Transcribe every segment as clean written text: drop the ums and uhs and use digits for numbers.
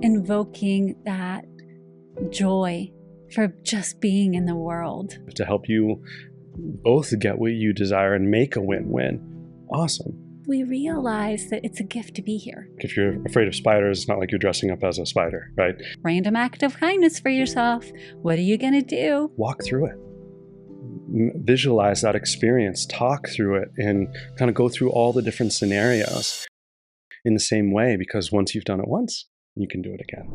invoking that joy for just being in the world. To help you both get what you desire and make a win-win. Awesome. We realize that it's a gift to be here. If you're afraid of spiders, it's not like you're dressing up as a spider, right? Random act of kindness for yourself. What are you going to do? Walk through it. Visualize that experience, talk through it, and kind of go through all the different scenarios in the same way, because once you've done it once, you can do it again.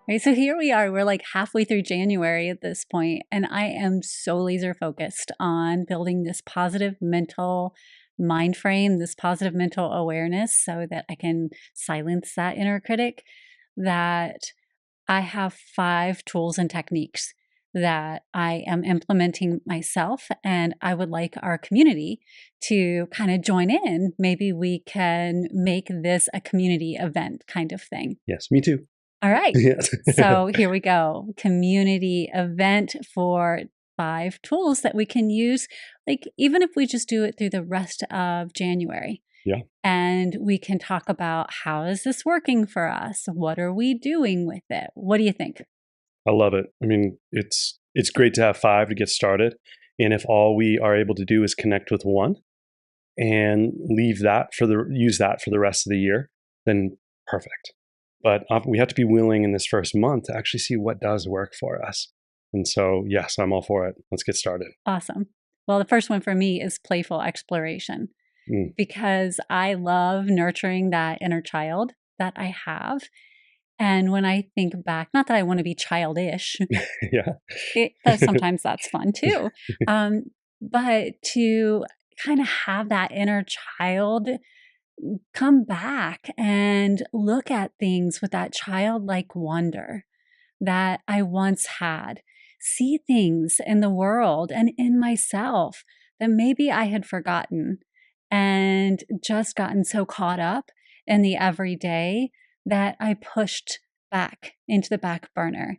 Right, so here we are, we're like halfway through January at this point, and I am so laser focused on building this positive mental mind frame, this positive mental awareness, so that I can silence that inner critic, that I have 5 tools and techniques that I am implementing myself, and I would like our community to kind of join in. Maybe we can make this a community event kind of thing. Yes, me too. All right. Yes. So here we go. Community event for 5 tools that we can use, like even if we just do it through the rest of January. Yeah. And we can talk about, how is this working for us? What are we doing with it? What do you think? I love it. I mean, it's great to have 5 to get started. And if all we are able to do is connect with one and use that for the rest of the year, then perfect. But we have to be willing in this first month to actually see what does work for us. And so, yes, I'm all for it. Let's get started. Awesome. Well, the first one for me is playful exploration, because I love nurturing that inner child that I have. And when I think back, not that I want to be childish, sometimes that's fun too, but to kind of have that inner child come back and look at things with that childlike wonder that I once had, see things in the world and in myself that maybe I had forgotten and just gotten so caught up in the everyday that I pushed back into the back burner.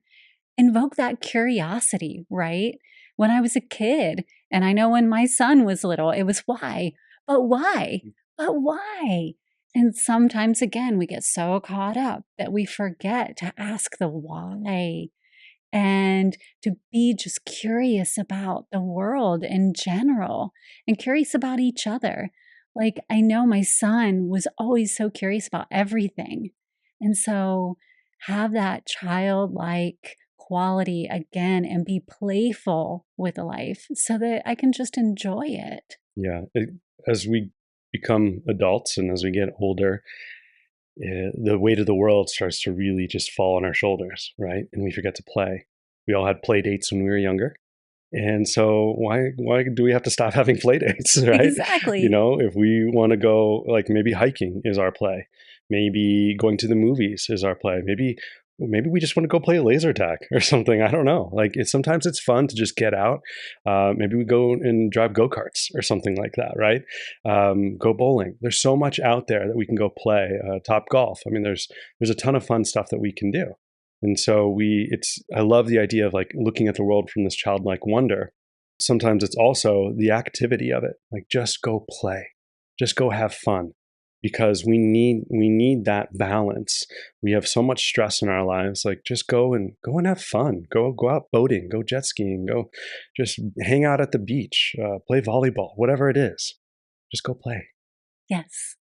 Invoke that curiosity, right? When I was a kid, and I know when my son was little, it was why? But why? But why? And sometimes, again, we get so caught up that we forget to ask the why and to be just curious about the world in general and curious about each other. Like, I know my son was always so curious about everything. And so have that childlike quality again and be playful with life so that I can just enjoy it. Yeah. As we become adults and as we get older, the weight of the world starts to really just fall on our shoulders, right? And we forget to play. We all had play dates when we were younger. And so why do we have to stop having play dates, right? Exactly. You know, if we want to go, like maybe hiking is our play. Maybe going to the movies is our play. Maybe we just want to go play laser tag or something. I don't know. Like sometimes it's fun to just get out. Maybe we go and drive go-karts or something like that, right? Go bowling. There's so much out there that we can go play. Top golf. I mean, there's a ton of fun stuff that we can do. And so I love the idea of like looking at the world from this childlike wonder. Sometimes it's also the activity of it. Like just go play, just go have fun, because we need that balance. We have so much stress in our lives. Like just go and have fun. Go out boating, go jet skiing, go just hang out at the beach, play volleyball, whatever it is. Just go play. Yes.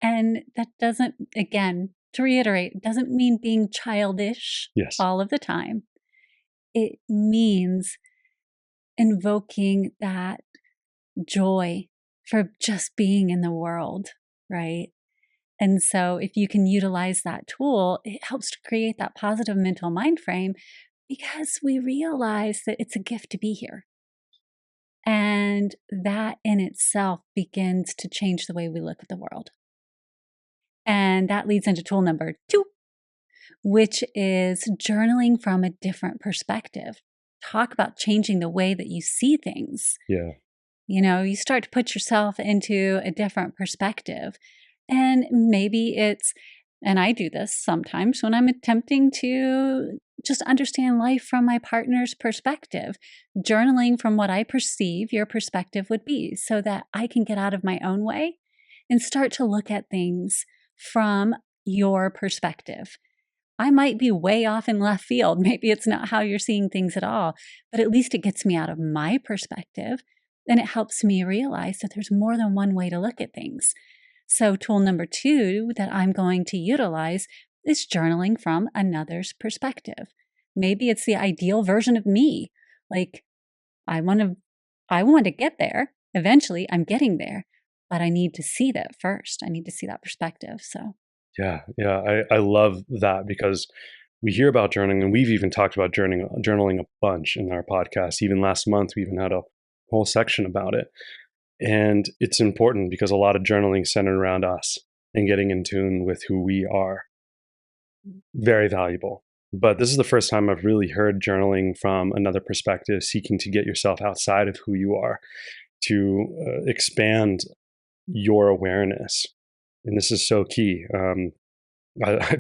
And that doesn't, again, to reiterate, doesn't mean being childish all of the time. It means invoking that joy for just being in the world, right? And so if you can utilize that tool, it helps to create that positive mental mind frame, because we realize that it's a gift to be here. And that in itself begins to change the way we look at the world. And that leads into tool number 2, which is journaling from a different perspective. Talk about changing the way that you see things. Yeah. You know, you start to put yourself into a different perspective. And maybe and I do this sometimes when I'm attempting to just understand life from my partner's perspective, journaling from what I perceive your perspective would be, so that I can get out of my own way and start to look at things from your perspective. I might be way off in left field. Maybe it's not how you're seeing things at all, but at least it gets me out of my perspective and it helps me realize that there's more than one way to look at things. So, tool number 2 that I'm going to utilize is journaling from another's perspective. Maybe it's the ideal version of me. Like, I want to I want to get there. Eventually, I'm getting there, but I need to see that first. I need to see that perspective. So, Yeah, yeah, I love that because we hear about journaling, and we've even talked about journaling a bunch in our podcast. Even last month, we even had a whole section about it. And it's important because a lot of journaling is centered around us and getting in tune with who we are. Very valuable. But this is the first time I've really heard journaling from another perspective, seeking to get yourself outside of who you are, to expand your awareness. And this is so key. I,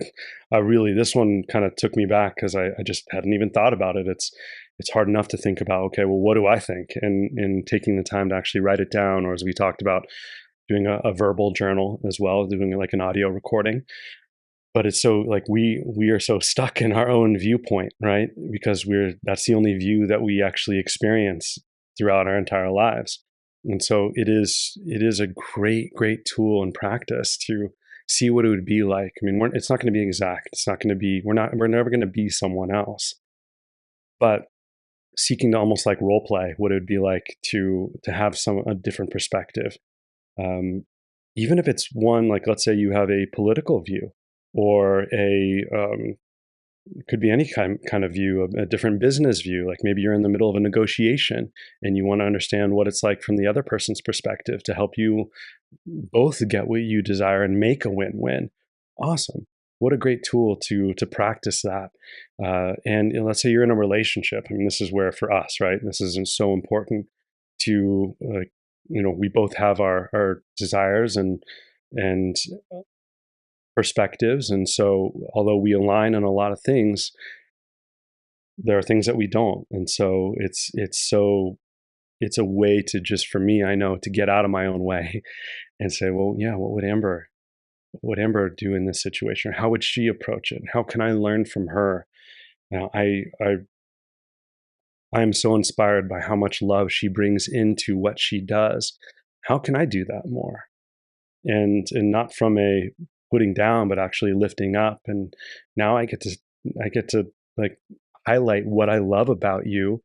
I really, this one kind of took me back because I just hadn't even thought about it. It's hard enough to think about, okay, well, what do I think? And taking the time to actually write it down, or as we talked about, doing a verbal journal as well, doing like an audio recording. But it's so like we are so stuck in our own viewpoint, right? Because that's the only view that we actually experience throughout our entire lives. And so it is a great tool and practice to see what it would be like. I mean, it's not going to be exact. It's not going to be, we're never going to be someone else, but seeking to almost like role play what it would be like to have a different perspective. Even if it's one, like, let's say you have a political view, or could be any kind of view, a different business view. Like maybe you're in the middle of a negotiation and you want to understand what it's like from the other person's perspective to help you both get what you desire and make a win-win. Awesome. What a great tool to practice that. And let's say you're in a relationship. I mean, this is where for us, right? This is so important to, we both have our desires and perspectives. And so although we align on a lot of things, there are things that we don't. And so it's a way to, just for me, I know, to get out of my own way and say, well, yeah, what would Amber do in this situation? How would she approach it? How can I learn from her? Now, I am so inspired by how much love she brings into what she does. How can I do that more? And not from a putting down, but actually lifting up. And now I get to like highlight what I love about you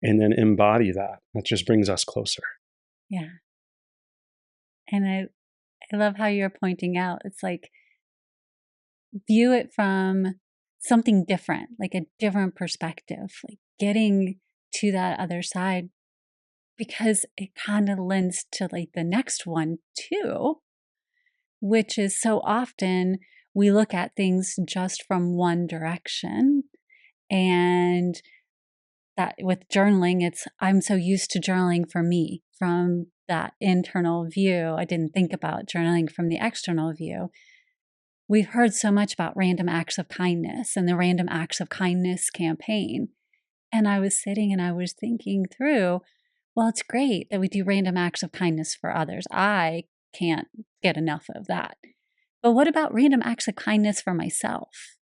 and then embody that. That just brings us closer. yeah. And I love how you're pointing out, it's like, view it from something different, like a different perspective, like getting to that other side, because it kind of lends to like the next one too, which is so often we look at things just from one direction. And that with journaling, I'm so used to journaling for me from that internal view. I didn't think about journaling from the external view. We've heard so much about random acts of kindness and the random acts of kindness campaign. And I was sitting and I was thinking through, well, it's great that we do random acts of kindness for others. I can't get enough of that. But what about random acts of kindness for myself?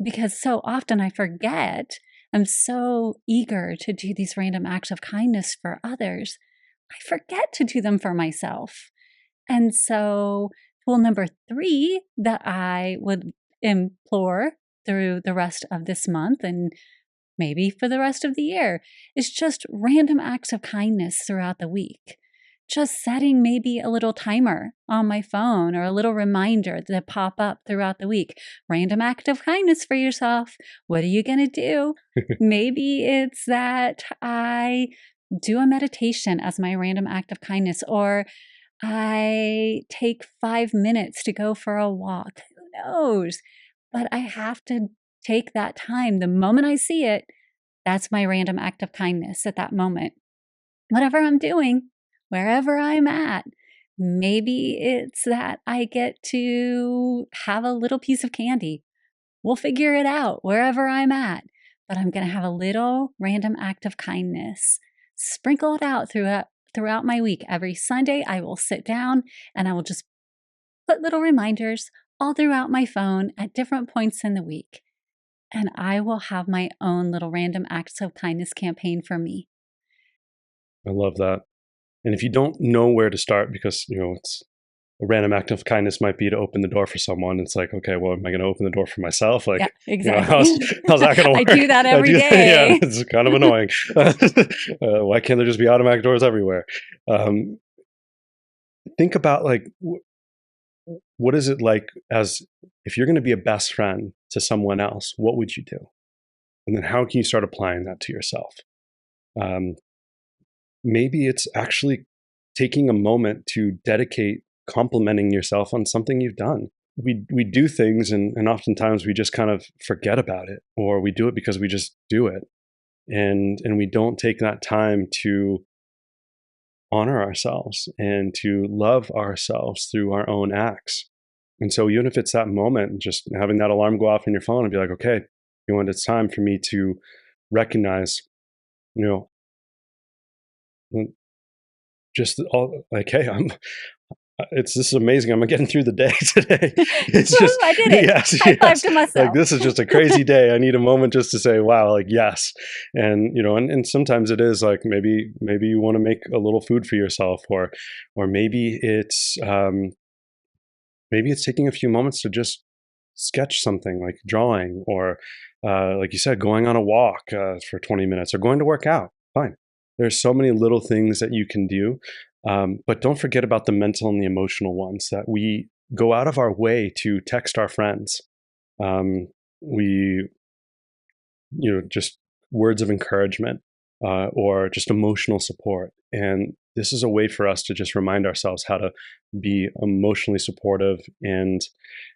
Because so often I forget, I'm so eager to do these random acts of kindness for others, I forget to do them for myself. And so, tool number 3 that I would implore through the rest of this month and maybe for the rest of the year is just random acts of kindness throughout the week. Just setting maybe a little timer on my phone or a little reminder to pop up throughout the week. Random act of kindness for yourself. What are you going to do? Maybe it's that I do a meditation as my random act of kindness, or I take 5 minutes to go for a walk. Who knows? But I have to take that time. The moment I see it, that's my random act of kindness at that moment. Whatever I'm doing, wherever I'm at, maybe it's that I get to have a little piece of candy. We'll figure it out wherever I'm at. But I'm going to have a little random act of kindness sprinkled out throughout my week. Every Sunday, I will sit down and I will just put little reminders all throughout my phone at different points in the week. And I will have my own little random acts of kindness campaign for me. I love that. And if you don't know where to start, because it's a random act of kindness might be to open the door for someone. It's like, okay, well, am I going to open the door for myself? Like, Yeah, exactly. how's that going to work? I do that every day. Yeah, it's kind of annoying. Why can't there just be automatic doors everywhere? Think about like, what is it like as if you're going to be a best friend to someone else? What would you do? And then how can you start applying that to yourself? Maybe it's actually taking a moment to dedicate complimenting yourself on something you've done. We do things and oftentimes we just kind of forget about it, or we do it because we just do it. And we don't take that time to honor ourselves and to love ourselves through our own acts. And so even if it's that moment, just having that alarm go off in your phone and be like, okay, it's time for me to recognize, just all like, hey, this is amazing. I'm getting through the day today. It's just, I did it. Yes, High five to myself. Like, this is just a crazy day. I need a moment just to say, wow, like, yes. And, and sometimes it is like, maybe you want to make a little food for yourself, or maybe it's taking a few moments to just sketch something, like drawing, or like you said, going on a walk for 20 minutes, or going to work out. Fine. There's so many little things that you can do. But don't forget about the mental and the emotional ones that we go out of our way to text our friends. We, just words of encouragement or just emotional support. And this is a way for us to just remind ourselves how to be emotionally supportive and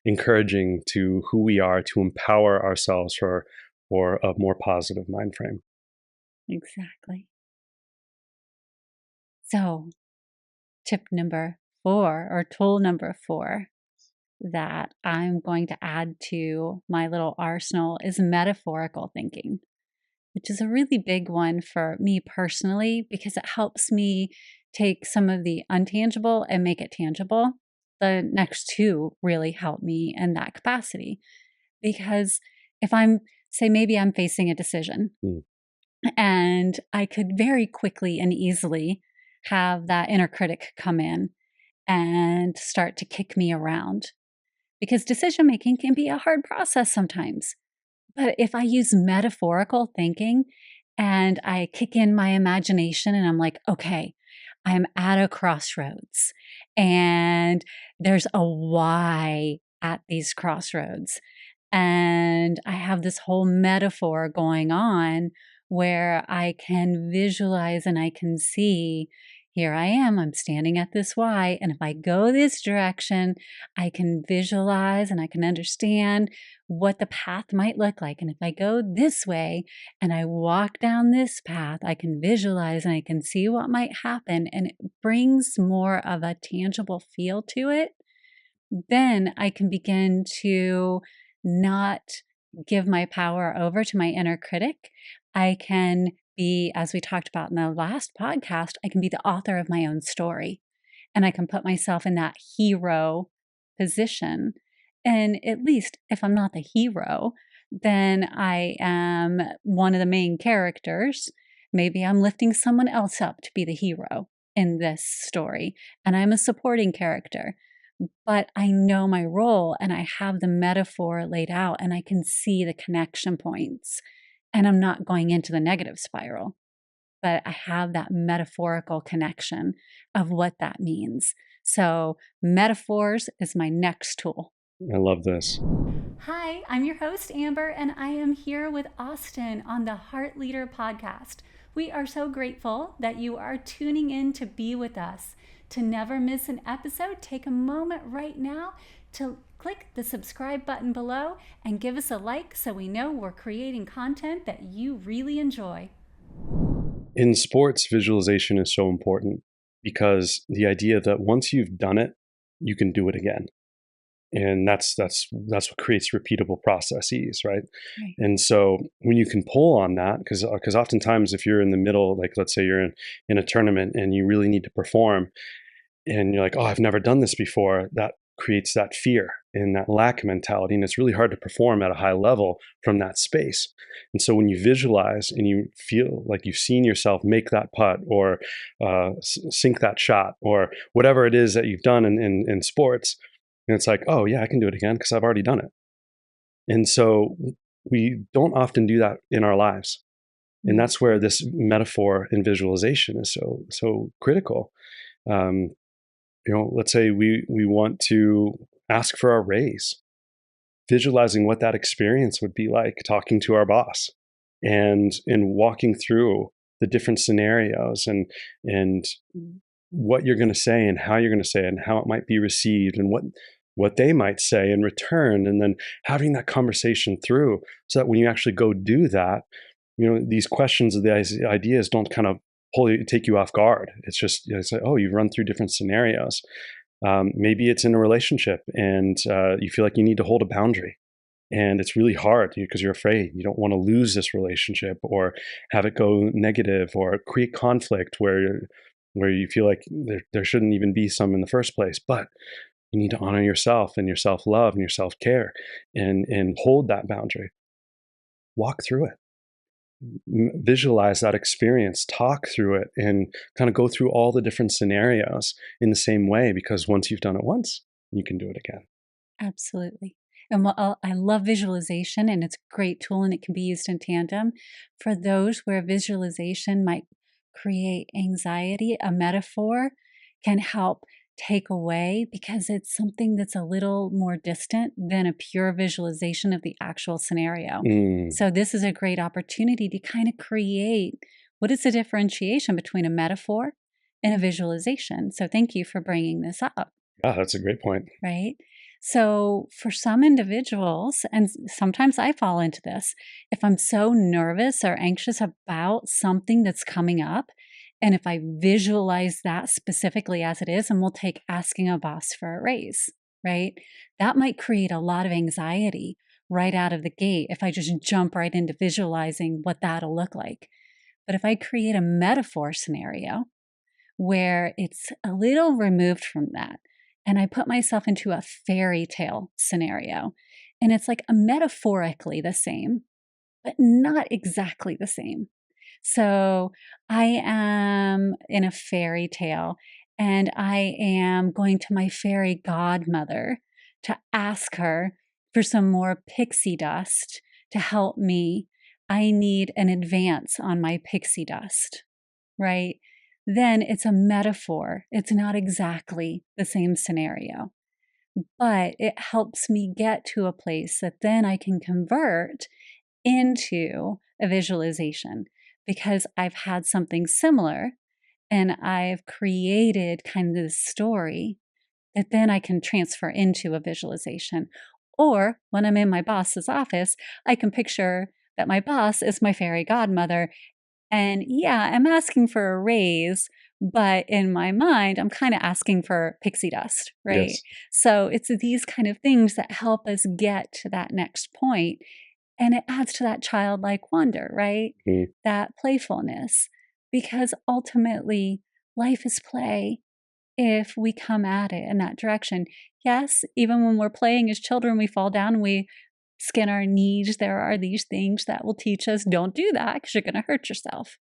encouraging to who we are, to empower ourselves for a more positive mind frame. Exactly. So, tip number 4, or tool number 4, that I'm going to add to my little arsenal is metaphorical thinking, which is a really big one for me personally because it helps me take some of the untangible and make it tangible. The next 2 really help me in that capacity because if maybe I'm facing a decision and I could very quickly and easily have that inner critic come in and start to kick me around because decision making can be a hard process sometimes. But if I use metaphorical thinking and I kick in my imagination and I'm like, okay, I'm at a crossroads and there's a why at these crossroads. And I have this whole metaphor going on where I can visualize and I can see, here I am, I'm standing at this Y. And if I go this direction, I can visualize and I can understand what the path might look like. And if I go this way and I walk down this path, I can visualize and I can see what might happen. And it brings more of a tangible feel to it. Then I can begin to not give my power over to my inner critic. I can be, as we talked about in the last podcast, I can be the author of my own story. And I can put myself in that hero position. And at least if I'm not the hero, then I am one of the main characters. Maybe I'm lifting someone else up to be the hero in this story. And I'm a supporting character. But I know my role and I have the metaphor laid out and I can see the connection points. And I'm not going into the negative spiral, but I have that metaphorical connection of what that means. So, metaphors is my next tool. I love this. Hi, I'm your host, Amber, and I am here with Austin on the Heart Leader podcast. We are so grateful that you are tuning in to be with us. To never miss an episode, take a moment right now to click the subscribe button below and give us a like so we know we're creating content that you really enjoy. In sports, visualization is so important because the idea that once you've done it, you can do it again. And that's what creates repeatable processes, right? Right. And so when you can pull on that, because oftentimes if you're in the middle, like let's say you're in a tournament and you really need to perform, and you're like, oh, I've never done this before, that creates that fear and that lack mentality, and it's really hard to perform at a high level from that space. And so when you visualize and you feel like you've seen yourself make that putt or sink that shot or whatever it is that you've done in sports, and it's like, oh yeah, I can do it again because I've already done it. And so we don't often do that in our lives, and Mm. that's where this metaphor and visualization is so critical. um, let's say we want to ask for a raise, visualizing what that experience would be like talking to our boss and walking through the different scenarios and what you're going to say and how you're going to say it and how it might be received and what they might say in return, and then having that conversation through so that when you actually go do that, these questions of the ideas don't kind of take you off guard. It's just, it's like, oh, you've run through different scenarios. Maybe it's in a relationship and you feel like you need to hold a boundary, and it's really hard because you're afraid you don't want to lose this relationship or have it go negative or create conflict where you feel like there shouldn't even be some in the first place. But you need to honor yourself and your self-love and your self-care and hold that boundary. Walk through it. Visualize that experience, talk through it, and kind of go through all the different scenarios in the same way, because once you've done it once, you can do it again. Absolutely. And I love visualization, and it's a great tool, and it can be used in tandem. For those where visualization might create anxiety, a metaphor can help take away because it's something that's a little more distant than a pure visualization of the actual scenario. Mm. So, this is a great opportunity to kind of create what is the differentiation between a metaphor and a visualization. So, thank you for bringing this up. Yeah, that's a great point. Right? So, for some individuals, and sometimes I fall into this, if I'm so nervous or anxious about something that's coming up, and if I visualize that specifically as it is, and we'll take asking a boss for a raise, right? That might create a lot of anxiety right out of the gate if I just jump right into visualizing what that'll look like. But if I create a metaphor scenario, where it's a little removed from that. And I put myself into a fairy tale scenario. And it's like a metaphorically the same, but not exactly the same. So I am in a fairy tale and I am going to my fairy godmother to ask her for some more pixie dust to help me. I need an advance on my pixie dust, right? Then it's a metaphor. It's not exactly the same scenario, but it helps me get to a place that then I can convert into a visualization because I've had something similar and I've created kind of this story that then I can transfer into a visualization. Or when I'm in my boss's office, I can picture that my boss is my fairy godmother and yeah, I'm asking for a raise, but in my mind, I'm kind of asking for pixie dust, right? Yes. So it's these kind of things that help us get to that next point, and it adds to that childlike wonder, right? Mm. That playfulness, because ultimately, life is play if we come at it in that direction. Yes, even when we're playing as children, we fall down, we skin our knees. There are these things that will teach us don't do that because you're going to hurt yourself.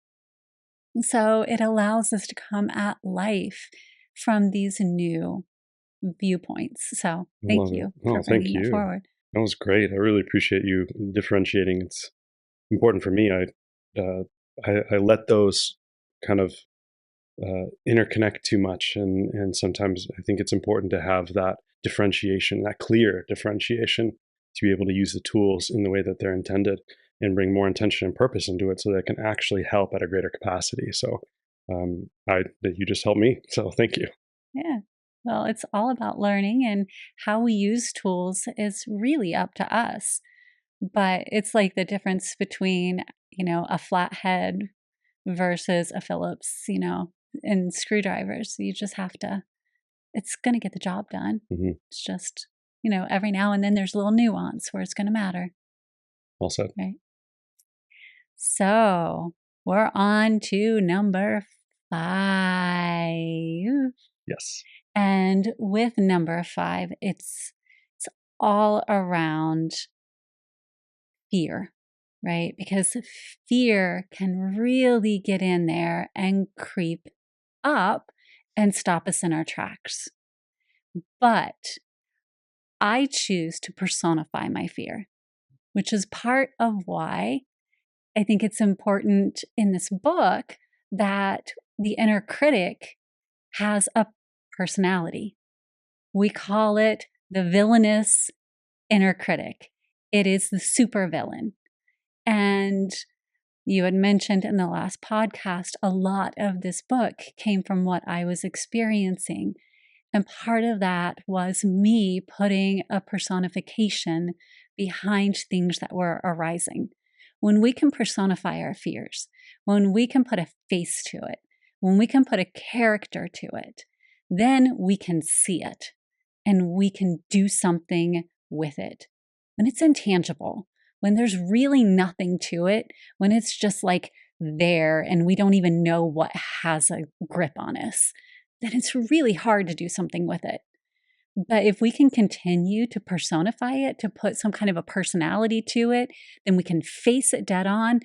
So it allows us to come at life from these new viewpoints. So I thank love it. you Oh, for thank bringing that you. forward. That was great. I really appreciate you differentiating. It's important for me. I let those kind of interconnect too much, and sometimes I think it's important to have that differentiation, that clear differentiation, to be able to use the tools in the way that they're intended and bring more intention and purpose into it, so that it can actually help at a greater capacity. So, that you just helped me. So, thank you. Yeah. Well, it's all about learning, and how we use tools is really up to us. But it's like the difference between, a flathead versus a Phillips, and screwdrivers. You just have to, it's going to get the job done. Hmm. It's just every now and then there's a little nuance where it's going to matter. Well said. Right. So we're on to number 5. Yes. And with number 5, it's all around fear, right? Because fear can really get in there and creep up and stop us in our tracks. But I choose to personify my fear, which is part of why I think it's important in this book that the inner critic has a personality. We call it the villainous inner critic. It is the supervillain. And you had mentioned in the last podcast, a lot of this book came from what I was experiencing. And part of that was me putting a personification behind things that were arising. When we can personify our fears, when we can put a face to it, when we can put a character to it, then we can see it and we can do something with it. When it's intangible, when there's really nothing to it, when it's just like there and we don't even know what has a grip on us, then it's really hard to do something with it. But if we can continue to personify it, to put some kind of a personality to it, then we can face it dead on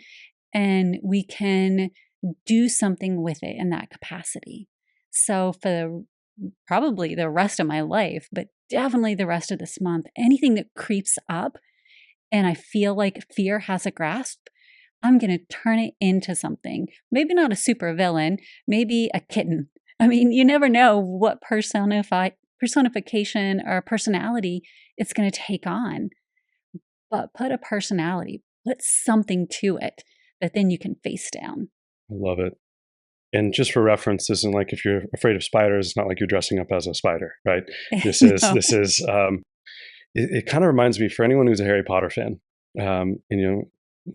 and we can do something with it in that capacity. So for probably the rest of my life, but definitely the rest of this month, anything that creeps up and I feel like fear has a grasp, I'm going to turn it into something. Maybe not a super villain, maybe a kitten. I mean, you never know what personification or personality it's going to take on. But put a personality, put something to it that then you can face down. I love it. And just for reference, this isn't like if you're afraid of spiders, it's not like you're dressing up as a spider, right? This is No. it kind of reminds me, for anyone who's a Harry Potter fan, and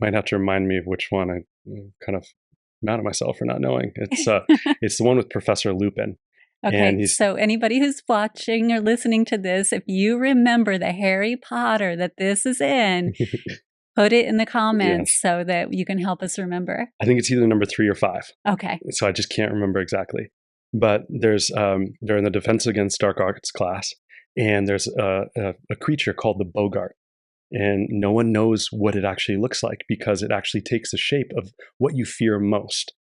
might have to remind me of which one. I kind of mad at myself for not knowing. It's the one with Professor Lupin, and Okay, he's so anybody who's watching or listening to this, if you remember the Harry Potter that this is in, put it in the comments yes, so that you can help us remember. I think it's either number 3 or 5. Okay. So I just can't remember exactly. But they're in the Defense Against Dark Arts class, and there's a creature called the Bogart, and no one knows what it actually looks like because it actually takes the shape of what you fear most.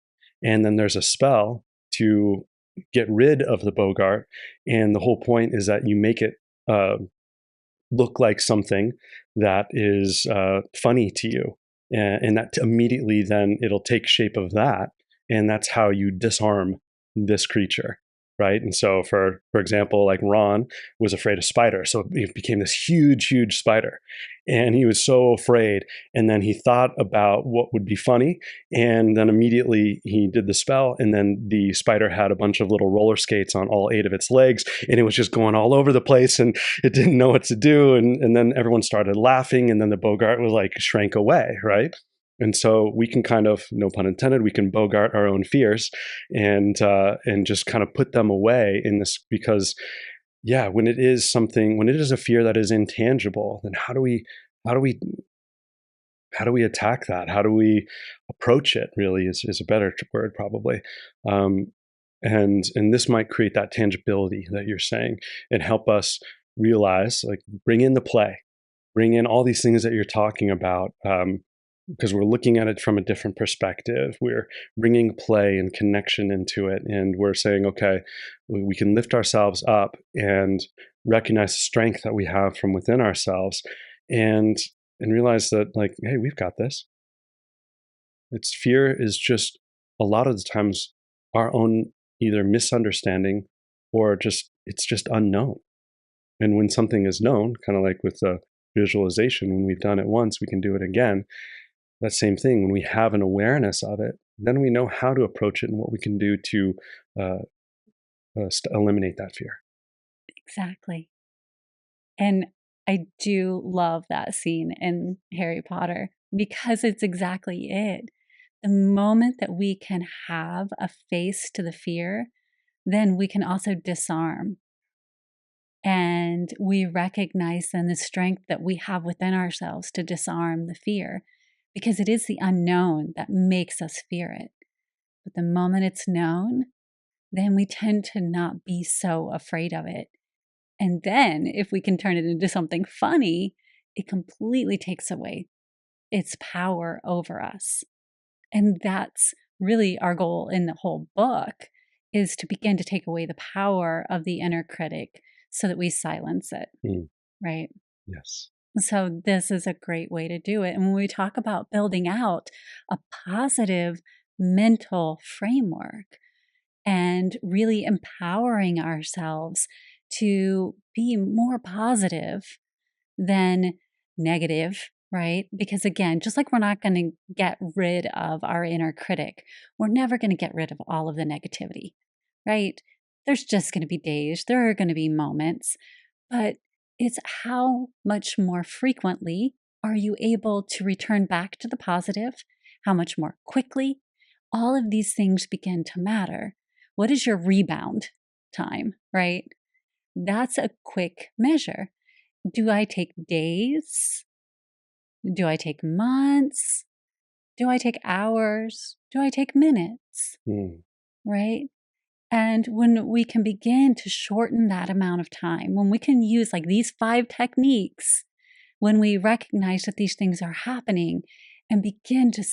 And then there's a spell to get rid of the Bogart, and the whole point is that you make it look like something that is funny to you, and that immediately then it'll take shape of that, and that's how you disarm this creature, right? And so, for example, like Ron was afraid of spiders, so it became this huge spider, and he was so afraid. And then he thought about what would be funny, and then immediately he did the spell, and then the spider had a bunch of little roller skates on all 8 of its legs, and it was just going all over the place, and it didn't know what to do. And then everyone started laughing, and then the Bogart was like shrank away, right? And so we can kind of, no pun intended, we can Bogart our own fears and just kind of put them away in this, because yeah, when it is a fear that is intangible, then how do we attack that? How do we approach it? Really is a better word probably. And this might create that tangibility that you're saying and help us realize, like, bring in the play, bring in all these things that you're talking about. Because we're looking at it from a different perspective. We're bringing play and connection into it. And we're saying, okay, we can lift ourselves up and recognize the strength that we have from within ourselves, and realize that, like, hey, we've got this. It's fear is just a lot of the times our own either misunderstanding or it's just unknown. And when something is known, kind of like with the visualization, when we've done it once, we can do it again. That same thing, when we have an awareness of it, then we know how to approach it and what we can do to eliminate that fear. Exactly. And I do love that scene in Harry Potter because it's exactly it. The moment that we can have a face to the fear, then we can also disarm. And And we recognize then the strength that we have within ourselves to disarm the fear, because it is the unknown that makes us fear it. But the moment it's known, then we tend to not be so afraid of it. And then if we can turn it into something funny, it completely takes away its power over us. And that's really our goal in the whole book, is to begin to take away the power of the inner critic so that we silence it, right? Yes. So this is a great way to do it. And when we talk about building out a positive mental framework and really empowering ourselves to be more positive than negative, right? Because again, just like we're not going to get rid of our inner critic, we're never going to get rid of all of the negativity, right? There's just going to be days, there are going to be moments, but it's how much more frequently are you able to return back to the positive? How much more quickly? All of these things begin to matter. What is your rebound time, right? That's a quick measure. Do I take days? Do I take months? Do I take hours? Do I take minutes? Right? And when we can begin to shorten that amount of time, when we can use like these 5 techniques, when we recognize that these things are happening and begin to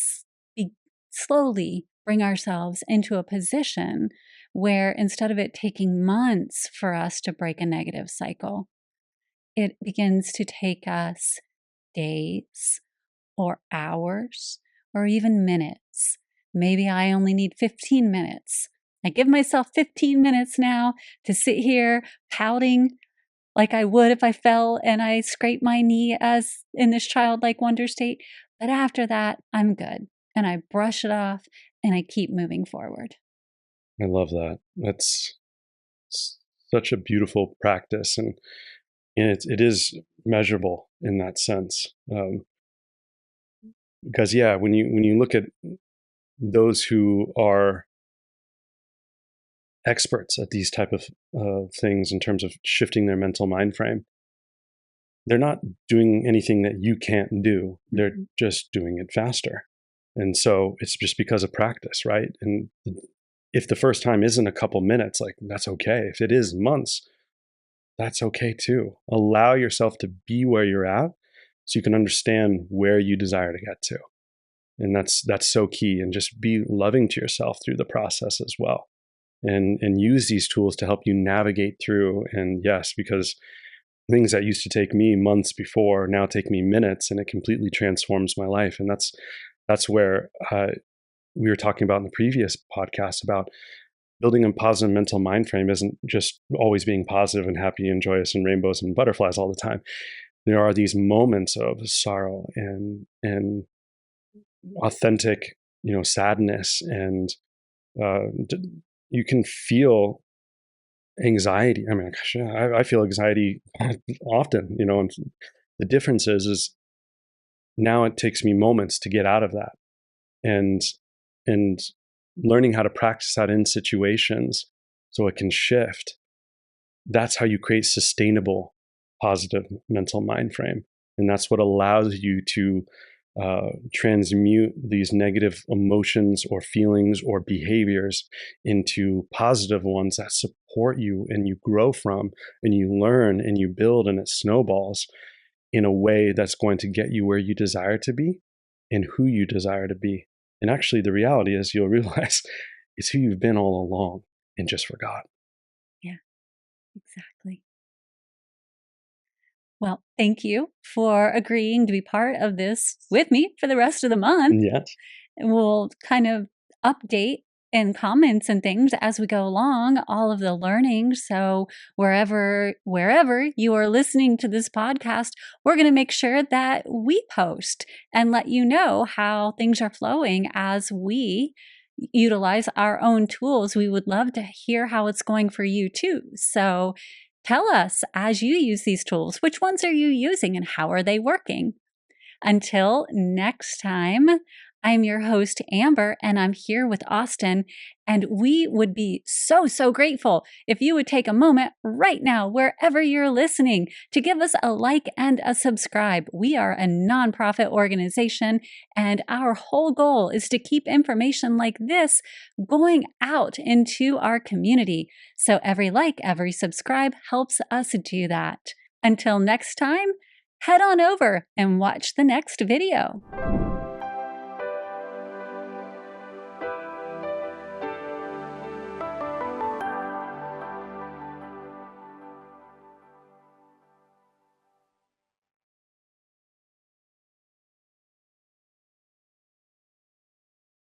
slowly bring ourselves into a position where instead of it taking months for us to break a negative cycle, it begins to take us days or hours or even minutes. Maybe I only need 15 minutes. I give myself 15 minutes now to sit here pouting like I would if I fell and I scraped my knee as in this childlike wonder state. But after that, I'm good. And I brush it off and I keep moving forward. I love that. That's such a beautiful practice. And it is measurable in that sense. Because yeah, when you look at those who are experts at these type of things in terms of shifting their mental mind frame, they're not doing anything that you can't do. They're just doing it faster. And so it's just because of practice, right? And if the first time isn't a couple minutes, like that's okay. If it is months, that's okay too. Allow yourself to be where you're at so you can understand where you desire to get to. And that's so key. And just be loving to yourself through the process as well. And use these tools to help you navigate through. And yes, because things that used to take me months before now take me minutes, and it completely transforms my life. And that's where we were talking about in the previous podcast about building a positive mental mind frame isn't just always being positive and happy and joyous and rainbows and butterflies all the time. There are these moments of sorrow and authentic, sadness, and you can feel anxiety. I mean, gosh, I feel anxiety often, and the difference is now it takes me moments to get out of that, and learning how to practice that in situations so it can shift. That's how you create sustainable positive mental mind frame. And that's what allows you to transmute these negative emotions or feelings or behaviors into positive ones that support you and you grow from and you learn and you build, and it snowballs in a way that's going to get you where you desire to be and who you desire to be. And actually, the reality is you'll realize it's who you've been all along and just forgot. Yeah, exactly. Well, thank you for agreeing to be part of this with me for the rest of the month. Yes. And we'll kind of update and comments and things as we go along, all of the learning. So wherever you are listening to this podcast, we're going to make sure that we post and let you know how things are flowing as we utilize our own tools. We would love to hear how it's going for you too. So tell us, as you use these tools, which ones are you using and how are they working? Until next time, I'm your host, Amber, and I'm here with Austin. And we would be so grateful if you would take a moment right now, wherever you're listening, to give us a like and a subscribe. We are a nonprofit organization, and our whole goal is to keep information like this going out into our community. So every like, every subscribe helps us do that. Until next time, head on over and watch the next video.